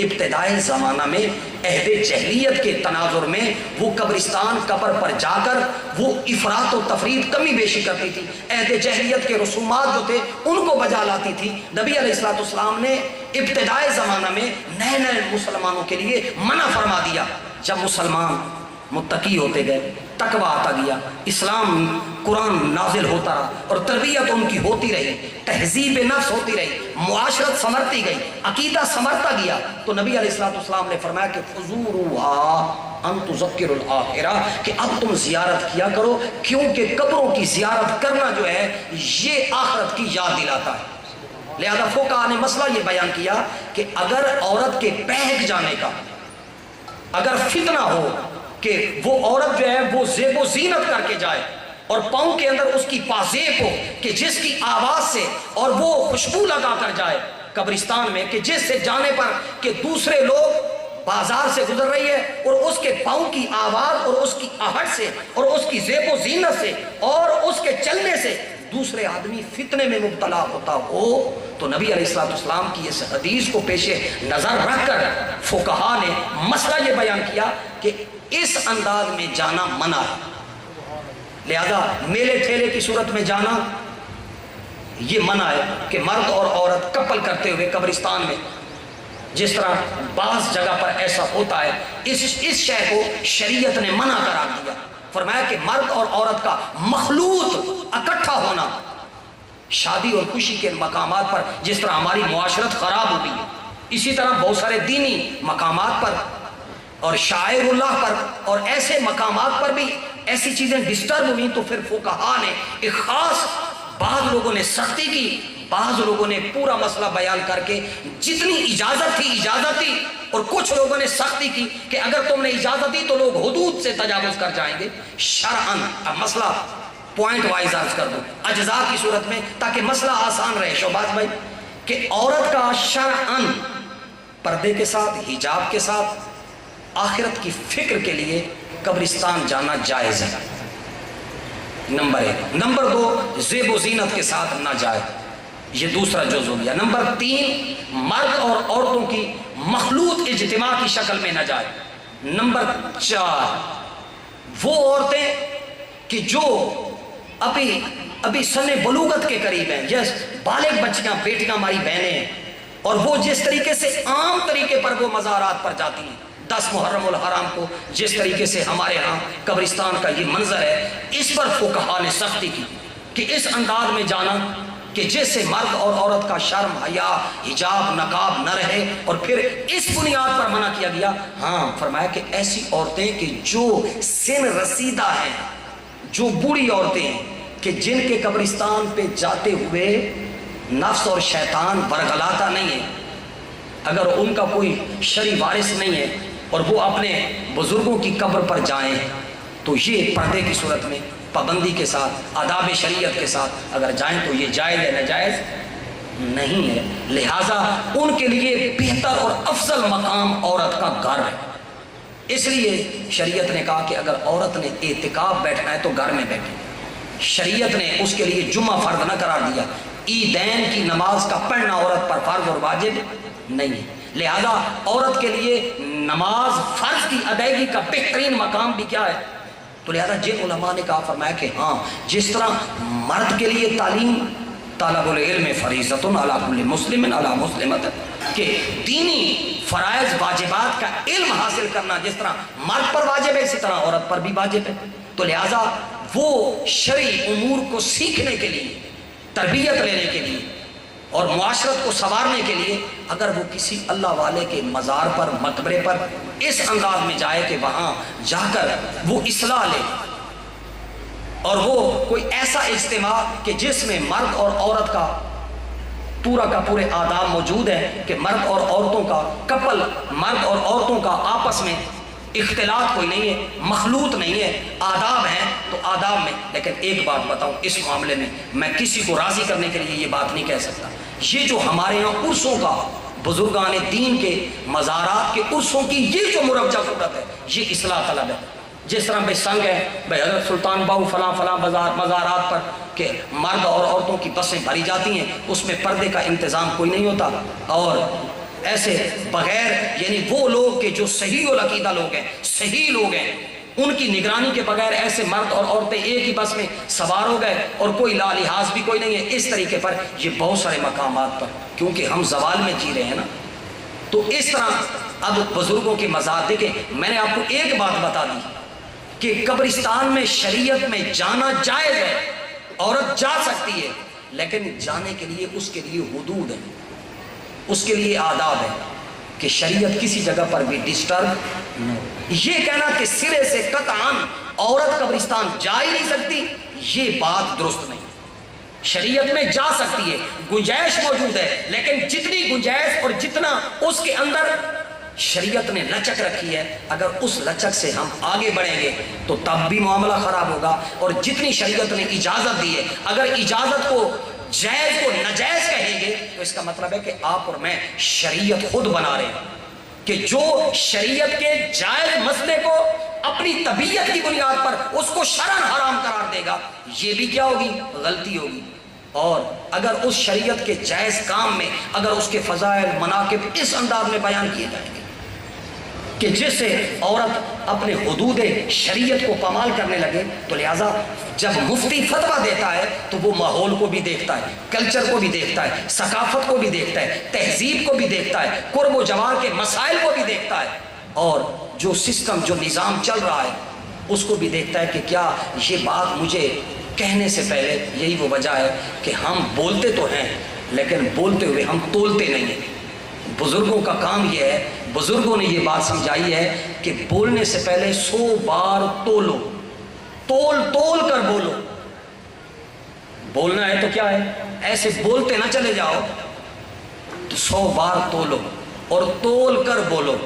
ابتدائی زمانہ میں عہد جہلیت کے تناظر میں وہ قبرستان، قبر پر جا کر وہ افراط و تفریط، کمی بیشی کرتی تھی، عہد جہلیت کے رسومات جو تھے ان کو بجا لاتی تھی۔ نبی علیہ الصلوۃ والسلام نے ابتدائی زمانہ میں نئے نئے مسلمانوں کے لیے منع فرما دیا۔ جب مسلمان متقی ہوتے گئے، تقوی آتا گیا، اسلام قرآن نازل ہوتا رہا اور تربیت ان کی ہوتی رہی، تہذیب نفس ہوتی رہی، معاشرت سنورتی گئی، عقیدہ سنورتا گیا، تو نبی علیہ السلام نے فرمایا کہ فزوروها ان تذکر الآخرہ، کہ اب تم زیارت کیا کرو، کیونکہ قبروں کی زیارت کرنا جو ہے یہ آخرت کی یاد دلاتا ہے۔ لہذا فقہاء نے مسئلہ یہ بیان کیا کہ اگر عورت کے بہک جانے کا اگر فتنہ ہو کہ وہ عورت جو ہے وہ زیب و زینت کر کے جائے اور پاؤں کے اندر اس کی پازیب ہو کہ جس کی آواز سے اور وہ خوشبو لگا کر جائے قبرستان میں کہ جس سے جانے پر کہ دوسرے لوگ بازار سے گزر رہی ہے اور اس کے پاؤں کی آواز اور اس کی آہٹ سے اور اس کی زیب و زینت سے اور اس کے چلنے سے دوسرے آدمی فتنے میں مبتلا ہوتا ہو، تو نبی علیہ السلام کی اس حدیث کو پیش نظر رکھ کر فقہاء نے مسئلہ یہ بیان کیا کہ اس انداز میں جانا منع ہے۔ لہذا میلے ٹھیلے کی صورت میں جانا یہ منع ہے کہ مرد اور عورت کپل کرتے ہوئے قبرستان میں، جس طرح بعض جگہ پر ایسا ہوتا ہے، اس شے کو شریعت نے منع قرار دیا۔ فرمایا کہ مرد اور عورت کا مخلوط اکٹھا ہونا شادی اور خوشی کے مقامات پر، جس طرح ہماری معاشرت خراب ہوئی ہے، اسی طرح بہت سارے دینی مقامات پر اور شاعر اللہ پر اور ایسے مقامات پر بھی ایسی چیزیں ڈسٹرب ہوئی، تو پھر فقہاء نے ایک خاص، بعض لوگوں نے سختی کی، بعض لوگوں نے پورا مسئلہ بیان کر کے جتنی اجازت تھی اجازت دی، اور کچھ لوگوں نے سختی کی کہ اگر تم نے اجازت دی تو لوگ حدود سے تجاوز کر جائیں گے شرعاً۔ اب مسئلہ پوائنٹ وائز عرض کر دوں اجزاء کی صورت میں تاکہ مسئلہ آسان رہے شہباز بھائی، کہ عورت کا شرعاً پردے کے ساتھ، حجاب کے ساتھ آخرت کی فکر کے لیے قبرستان جانا جائز ہے، نمبر 1۔ نمبر 2، زیب و زینت کے ساتھ نہ جائے، یہ دوسرا جز ہو گیا۔ نمبر 3، مرد اور عورتوں کی مخلوط اجتماع کی شکل میں نہ جائے۔ نمبر 4، وہ عورتیں کہ جو ابھی سن بلوغت کے قریب ہیں، یس بالغ بچیاں، بیٹیاں ہماری بہنیں ہیں، اور وہ جس طریقے سے عام طریقے پر وہ مزارات پر جاتی ہیں، 10 محرم الحرام کو جس طریقے سے ہمارے ہاں قبرستان کا یہ منظر ہے، اس پر فقہاء نے سختی کی کہ اس انداز میں جانا کہ جس سے مرد اور عورت کا شرم، حیا، حجاب، نقاب نہ رہے، اور پھر اس بنیاد پر منع کیا گیا۔ ہاں فرمایا کہ ایسی عورتیں کہ جو سن رسیدہ ہیں، جو بوڑھی عورتیں ہیں کہ جن کے قبرستان پہ جاتے ہوئے نفس اور شیطان برگلاتا نہیں ہے، اگر ان کا کوئی شرعی وارث نہیں ہے اور وہ اپنے بزرگوں کی قبر پر جائیں، تو یہ پردے کی صورت میں پابندی کے ساتھ، آداب شریعت کے ساتھ اگر جائیں تو یہ جائز ہے، ناجائز نہیں ہے۔ لہٰذا ان کے لیے بہتر اور افضل مقام عورت کا گھر ہے، اس لیے شریعت نے کہا کہ اگر عورت نے اعتکاف بیٹھنا ہے تو گھر میں بیٹھے۔ شریعت نے اس کے لیے جمعہ فرض نہ قرار دیا، عیدین کی نماز کا پڑھنا عورت پر فرض اور واجب نہیں ہے، لہذا عورت کے لیے نماز فرض کی ادائیگی کا بہترین مقام بھی کیا ہے؟ تو لہذا جن علماء نے کہا، فرمایا کہ ہاں جس طرح مرد کے لیے تعلیم، طلب العلم فریضۃ علی کل مسلم علی مسلمۃ، کہ دینی فرائض واجبات کا علم حاصل کرنا جس طرح مرد پر واجب ہے، اسی طرح عورت پر بھی واجب ہے، تو لہذا وہ شرعی امور کو سیکھنے کے لیے، تربیت لینے کے لیے اور معاشرت کو سنوارنے کے لیے اگر وہ کسی اللہ والے کے مزار پر، مقبرے پر اس انداز میں جائے کہ وہاں جا کر وہ اصلاح لے، اور وہ کوئی ایسا اجتماع کہ جس میں مرد اور عورت کا پورے آداب موجود ہے کہ مرد اور عورتوں کا کپل، مرد اور عورتوں کا آپس میں اختلاط کوئی نہیں ہے، مخلوط نہیں ہے، آداب ہیں تو آداب میں۔ لیکن ایک بات بتاؤں، اس معاملے میں میں کسی کو راضی کرنے کے لیے یہ بات نہیں کہہ سکتا، یہ جو ہمارے یہاں عرسوں کا، بزرگان دین کے مزارات کے عرسوں کی یہ جو مربجہ صورت ہے، یہ اصلاح طلب ہے۔ جس طرح بھائی سنگ ہے، بھائی حضرت سلطان باؤ فلاں فلاں مزارات پر کہ مرد اور عورتوں کی بسیں بھری جاتی ہیں، اس میں پردے کا انتظام کوئی نہیں ہوتا، اور ایسے بغیر یعنی وہ لوگ کہ جو صحیح العقیدہ لوگ ہیں، صحیح لوگ ہیں، ان کی نگرانی کے بغیر ایسے مرد اور عورتیں ایک ہی بس میں سوار ہو گئے اور کوئی لا لحاظ بھی کوئی نہیں ہے، اس طریقے پر یہ بہت سارے مقامات پر، کیونکہ ہم زوال میں جی رہے ہیں نا، تو اس طرح اب بزرگوں کے مزار دیکھیں، میں نے آپ کو ایک بات بتا دی کہ قبرستان میں شریعت میں جانا جائز ہے، عورت جا سکتی ہے، لیکن جانے کے لیے اس کے لیے حدود ہیں، اس کے لیے آداب ہے کہ شریعت کسی جگہ پر بھی ڈسٹرب نہ ہو۔ یہ کہنا کہ سرے سے قطعاً عورت قبرستان جا ہی نہیں سکتی، یہ بات درست نہیں۔ شریعت میں جا سکتی ہے، گنجائش موجود ہے، لیکن جتنی گنجائش اور جتنا اس کے اندر شریعت نے لچک رکھی ہے، اگر اس لچک سے ہم آگے بڑھیں گے تو تب بھی معاملہ خراب ہوگا۔ اور جتنی شریعت نے اجازت دی ہے، اگر اجازت کو جائز کو ناجائز کہیں گے تو اس کا مطلب ہے کہ آپ اور میں شریعت خود بنا رہے ہیں، کہ جو شریعت کے جائز مسئلے کو اپنی طبیعت کی بنیاد پر اس کو شرعاً حرام قرار دے گا، یہ بھی کیا ہوگی؟ غلطی ہوگی۔ اور اگر اس شریعت کے جائز کام میں اگر اس کے فضائل مناقب اس انداز میں بیان کیے جائیں گے کہ جس سے عورت اپنے حدود شریعت کو پامال کرنے لگے، تو لہٰذا جب مفتی فتویٰ دیتا ہے تو وہ ماحول کو بھی دیکھتا ہے، کلچر کو بھی دیکھتا ہے، ثقافت کو بھی دیکھتا ہے، تہذیب کو بھی دیکھتا ہے، قرب و جوار کے مسائل کو بھی دیکھتا ہے، اور جو سسٹم جو نظام چل رہا ہے اس کو بھی دیکھتا ہے کہ کیا یہ بات مجھے کہنے سے پہلے، یہی وہ وجہ ہے کہ ہم بولتے تو ہیں لیکن بولتے ہوئے ہم تولتے نہیں ہیں۔ بزرگوں کا کام یہ ہے، بزرگوں نے یہ بات سمجھائی ہے کہ بولنے سے پہلے 100 بار تولو، تول کر بولو۔ بولنا ہے تو کیا ہے، ایسے بولتے نہ چلے جاؤ، تو 100 بار تولو اور تول کر بولو۔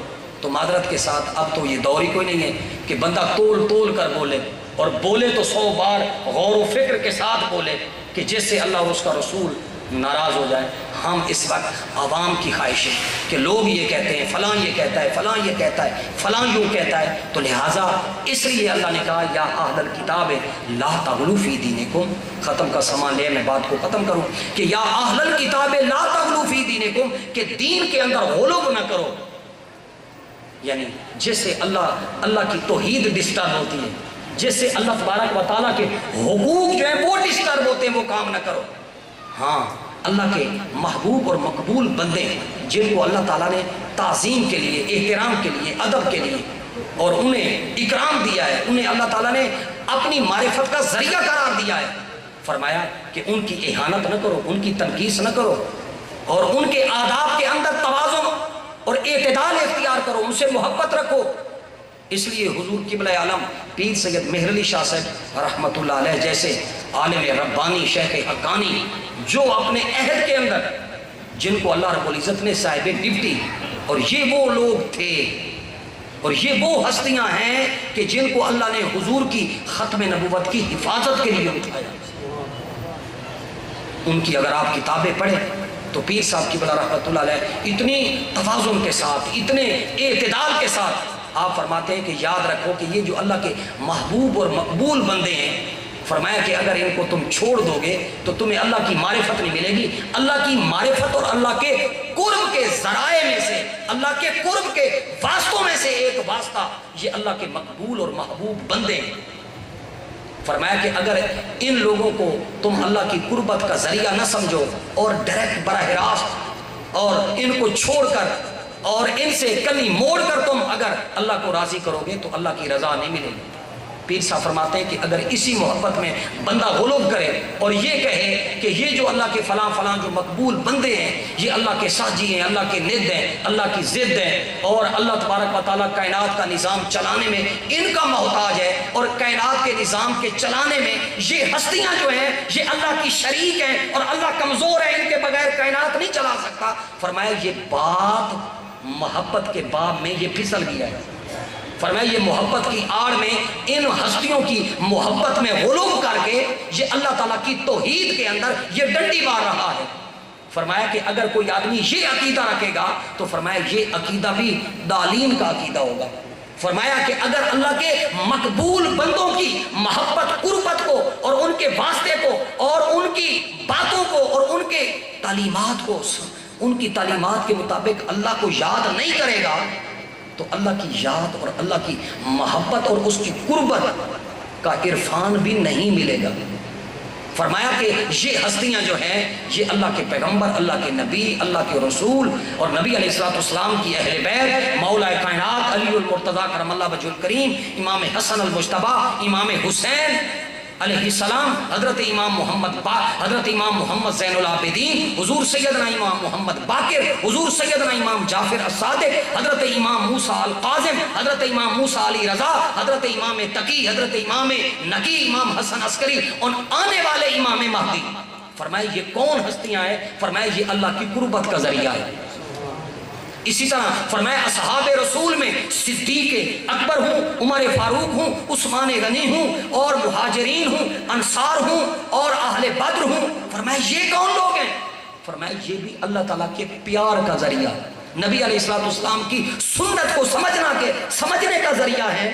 تو معذرت کے ساتھ اب تو یہ دور ہی کوئی نہیں ہے کہ بندہ تول کر بولے، اور بولے تو 100 بار غور و فکر کے ساتھ بولے کہ جس سے اللہ اور اس کا رسول ناراض ہو جائے۔ ہم اس وقت عوام کی خواہش ہے کہ لوگ یہ کہتے ہیں، فلاں یہ کہتا ہے، فلاں یہ کہتا ہے، فلاں یوں کہتا ہے، تو لہٰذا اس لیے اللہ نے کہا یا اہل الکتاب لا تغلوا فی دینکم۔ ختم کا سامان لے، میں بات کو ختم کروں کہ یا اہل الکتاب لا تغلوا فی دینکم، کہ دین کے اندر غلو نہ کرو، یعنی جس سے اللہ کی توحید ڈسٹرب ہوتی ہے، جس سے اللہ تبارک و تعالیٰ کے حقوق جو ہیں وہ ڈسٹرب ہوتے ہیں، وہ کام نہ کرو۔ ہاں، اللہ کے محبوب اور مقبول بندے جن کو اللہ تعالیٰ نے تعظیم کے لیے، احترام کے لیے، ادب کے لیے اور انہیں اکرام دیا ہے، انہیں اللہ تعالیٰ نے اپنی معرفت کا ذریعہ قرار دیا ہے، فرمایا کہ ان کی اہانت نہ کرو، ان کی تنقیص نہ کرو، اور ان کے آداب کے اندر توازن اور اعتدال اختیار کرو، ان سے محبت رکھو۔ اس لیے حضور قبلہ عالم پیر سید مہر علی شاہ صاحب رحمۃ اللہ علیہ جیسے عالم ربانی، شیخ حقانی، جو اپنے عہد کے اندر جن کو اللہ رب العزت نے صاحب ڈپٹی، اور یہ وہ لوگ تھے اور یہ وہ ہستیاں ہیں کہ جن کو اللہ نے حضور کی ختم نبوت کی حفاظت کے لیے اٹھایا۔ ان کی اگر آپ کتابیں پڑھیں تو پیر صاحب قبلہ رحمۃ اللہ علیہ اتنی توازن کے ساتھ، اتنے اعتدال کے ساتھ آپ فرماتے ہیں کہ یاد رکھو کہ یہ جو اللہ کے محبوب اور مقبول بندے ہیں، فرمایا کہ اگر ان کو تم چھوڑ دو گے تو تمہیں اللہ کی معرفت نہیں ملے گی۔ اللہ کی معرفت اور اللہ کے قرب کے ذرائع میں سے، اللہ کے قرب کے واسطوں میں سے ایک واسطہ یہ اللہ کے مقبول اور محبوب بندے ہیں۔ فرمایا کہ اگر ان لوگوں کو تم اللہ کی قربت کا ذریعہ نہ سمجھو اور ڈائریکٹ براہ راست اور ان کو چھوڑ کر اور ان سے کلی موڑ کر تم اگر اللہ کو راضی کرو گے تو اللہ کی رضا نہیں ملے گی۔ پیر صاحب فرماتے ہیں کہ اگر اسی محبت میں بندہ غلو کرے اور یہ کہے کہ یہ جو اللہ کے فلاں فلاں جو مقبول بندے ہیں یہ اللہ کے ساجی ہیں، اللہ کے ند ہیں، اللہ کی ضد ہیں، اور اللہ تبارک و تعالیٰ کائنات کا نظام چلانے میں ان کا محتاج ہے، اور کائنات کے نظام کے چلانے میں یہ ہستیاں جو ہیں یہ اللہ کی شریک ہیں، اور اللہ کمزور ہے، ان کے بغیر کائنات نہیں چلا سکتا۔ فرمایا یہ بات محبت کے باب میں یہ پھسل گیا ہے۔ فرمایا یہ محبت کی آڑ میں ان ہستیوں کی محبت میں غلو کر کے یہ اللہ تعالیٰ کی توحید کے اندر یہ ڈنڈی مار رہا ہے۔ فرمایا کہ اگر کوئی آدمی یہ عقیدہ رکھے گا تو فرمایا یہ عقیدہ بھی دالین کا عقیدہ ہوگا۔ فرمایا کہ اگر اللہ کے مقبول بندوں کی محبت قربت کو اور ان کے واسطے کو اور ان کی باتوں کو اور ان کے تعلیمات کو، ان کی تعلیمات کے مطابق اللہ کو یاد نہیں کرے گا تو اللہ کی یاد اور اللہ کی محبت اور اس کی قربت کا عرفان بھی نہیں ملے گا۔ فرمایا کہ یہ ہستیاں جو ہیں یہ اللہ کے پیغمبر، اللہ کے نبی، اللہ کے رسول اور نبی علیہ الصلوۃ والسلام کی اہل بیت، مولا کائنات علی المرتضیٰ کرم اللہ وجہ الکریم، امام حسن المجتبیٰ، امام حسین علیہ السلام، حضرت امام محمد زین العابدین، حضور سیدنا امام محمد باقر، حضور سیدنا امام جعفر الصادق، حضرت امام موسیٰ القاظم، حضرت امام موسیٰ علی رضا، حضرت امام تقی، حضرت امام نقی، امام حسن عسکری اور آنے والے امام مہدی۔ فرمائے یہ کون ہستیاں ہیں؟ فرمائے یہ اللہ کی قربت کا ذریعہ ہے۔ اسی طرح فرمایا اصحاب رسول میں صدیق اکبر ہوں، عمر فاروق ہوں، عثمان غنی ہوں، اور مہاجرین ہوں، انصار ہوں، اور اہل بدر ہوں۔ فرمایا یہ کون لوگ ہیں؟ فرمایا یہ بھی اللہ تعالیٰ کے پیار کا ذریعہ، نبی علیہ السلام کی سنت کو سمجھنے کا ذریعہ ہے۔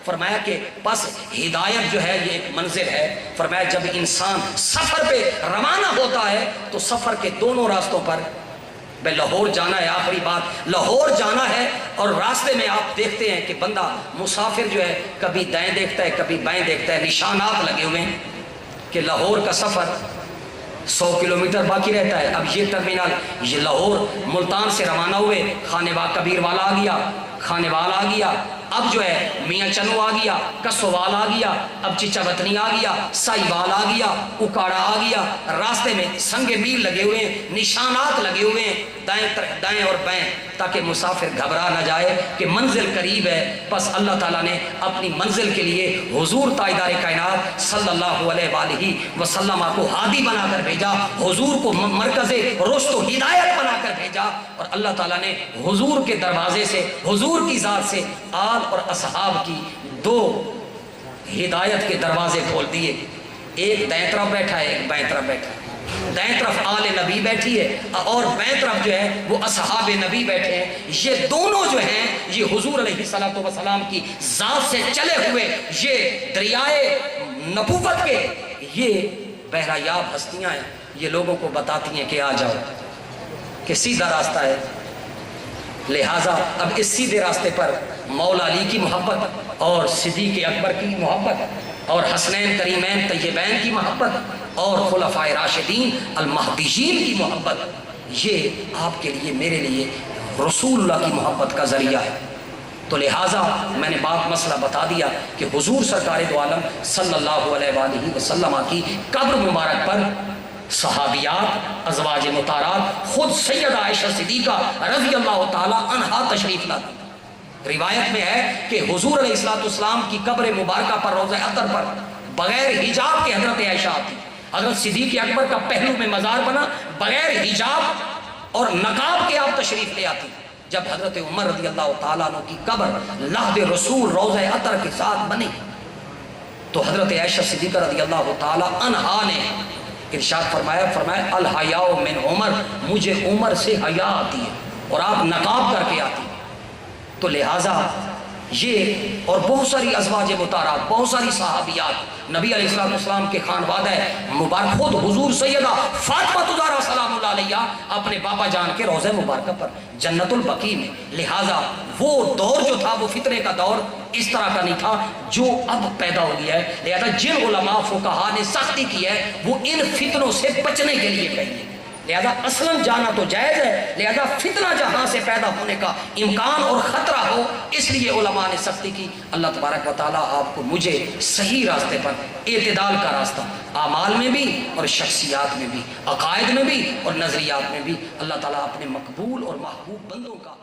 فرمایا کہ بس ہدایت جو ہے یہ ایک منزل ہے۔ فرمایا جب انسان سفر پہ روانہ ہوتا ہے تو سفر کے دونوں راستوں پر بھائی لاہور جانا ہے، آخری بات لاہور جانا ہے، اور راستے میں آپ دیکھتے ہیں کہ بندہ مسافر جو ہے کبھی دائیں دیکھتا ہے کبھی بائیں دیکھتا ہے، نشانات لگے ہوئے ہیں کہ لاہور کا سفر 100 کلومیٹر باقی رہتا ہے۔ اب یہ ٹرمینل، یہ لاہور ملتان سے روانہ ہوئے، خانے باغ کبیر والا آ گیا، خانے وال آ گیا، اب جو ہے میاں چنو آ گیا، کسوال آ گیا، اب چچا وطنی آ گیا، سائی وال آ گیا، اکاڑا آ گیا۔ راستے میں سنگ میل لگے ہوئے ہیں، نشانات لگے ہوئے ہیں دائیں اور بائیں، تاکہ مسافر گھبرا نہ جائے کہ منزل قریب ہے۔ بس اللہ تعالیٰ نے اپنی منزل کے لیے حضور تاجدار کائنات صلی اللہ علیہ وآلہ وسلم کو ہادی بنا کر بھیجا، حضور کو مرکز رشد و ہدایت بنا کر بھیجا، اور اللہ تعالیٰ نے حضور کے دروازے سے، حضور کی ذات سے آل اور اصحاب کی 2 ہدایت کے دروازے کھول دیے۔ ایک دائیں طرف بیٹھا ہے، ایک بائیں طرف بیٹھا ہے۔ دائیں طرف آل نبی بیٹھی ہے اور بائیں طرف جو ہے وہ اصحاب نبی بیٹھے ہیں۔ یہ دونوں جو ہیں یہ حضور علیہ السلام کی ذات سے چلے ہوئے، یہ دریائے نبوت کے یہ بہرایاب ہستیاں ہیں۔ یہ لوگوں کو بتاتی ہیں کہ آ جاؤ، کہ سیدھا راستہ ہے۔ لہٰذا اب اس سیدھے راستے پر مولا علی کی محبت اور صدیق اکبر کی محبت اور حسنین کریمین طیبین کی محبت اور خلفائے راشدین المہدیین کی محبت، یہ آپ کے لیے میرے لیے رسول اللہ کی محبت کا ذریعہ ہے۔ تو لہٰذا میں نے بات مسئلہ بتا دیا کہ حضور سرکار دو عالم صلی اللہ علیہ وآلہ وسلم کی قبر مبارک پر صحابیات، ازواج مطہرات، خود سیدہ عائشہ صدیقہ رضی اللہ تعالی عنہا تشریف لاتی۔ روایت میں ہے کہ حضور علیہ السلام کی قبر مبارکہ پر روضہ عطر پر بغیر حجاب کے حضرت عائشہ آتی۔ حضرت صدیق اکبر کا پہلو میں مزار بنا، بغیر حجاب اور نقاب کے آپ تشریف لے آتی۔ جب حضرت عمر رضی اللہ تعالیٰ عنہ کی قبر لحد رسول روضہ عطر کے ساتھ بنی تو حضرت عائشہ صدیقہ رضی اللہ تعالیٰ عنہا نے ارشاد فرمایا الحیاء من عمر، مجھے عمر سے حیا آتی ہے، اور آپ نقاب کر کے آتی۔ تو لہٰذا یہ اور بہت ساری ازواج مطہرات، بہت ساری صحابیات نبی علیہ السلام کے خانوادہ مبارک، خود حضور سیدہ فاطمہ الزہرا سلام اللہ علیہ اپنے بابا جان کے روضہ مبارکہ پر جنت البقیع میں۔ لہٰذا وہ دور جو تھا وہ فتنے کا دور اس طرح کا نہیں تھا جو اب پیدا ہو گیا ہے۔ لہذا جن علماء فقہا نے سختی کی ہے وہ ان فتنوں سے بچنے کے لیے کہیے۔ لہذا اصلاً جانا تو جائز ہے، لہذا فتنہ جہاں سے پیدا ہونے کا امکان اور خطرہ ہو، اس لیے علماء نے سختی کی۔ اللہ تبارک و تعالیٰ آپ کو مجھے صحیح راستے پر، اعتدال کا راستہ اعمال میں بھی اور شخصیات میں بھی، عقائد میں بھی اور نظریات میں بھی، اللہ تعالیٰ اپنے مقبول اور محبوب بندوں کا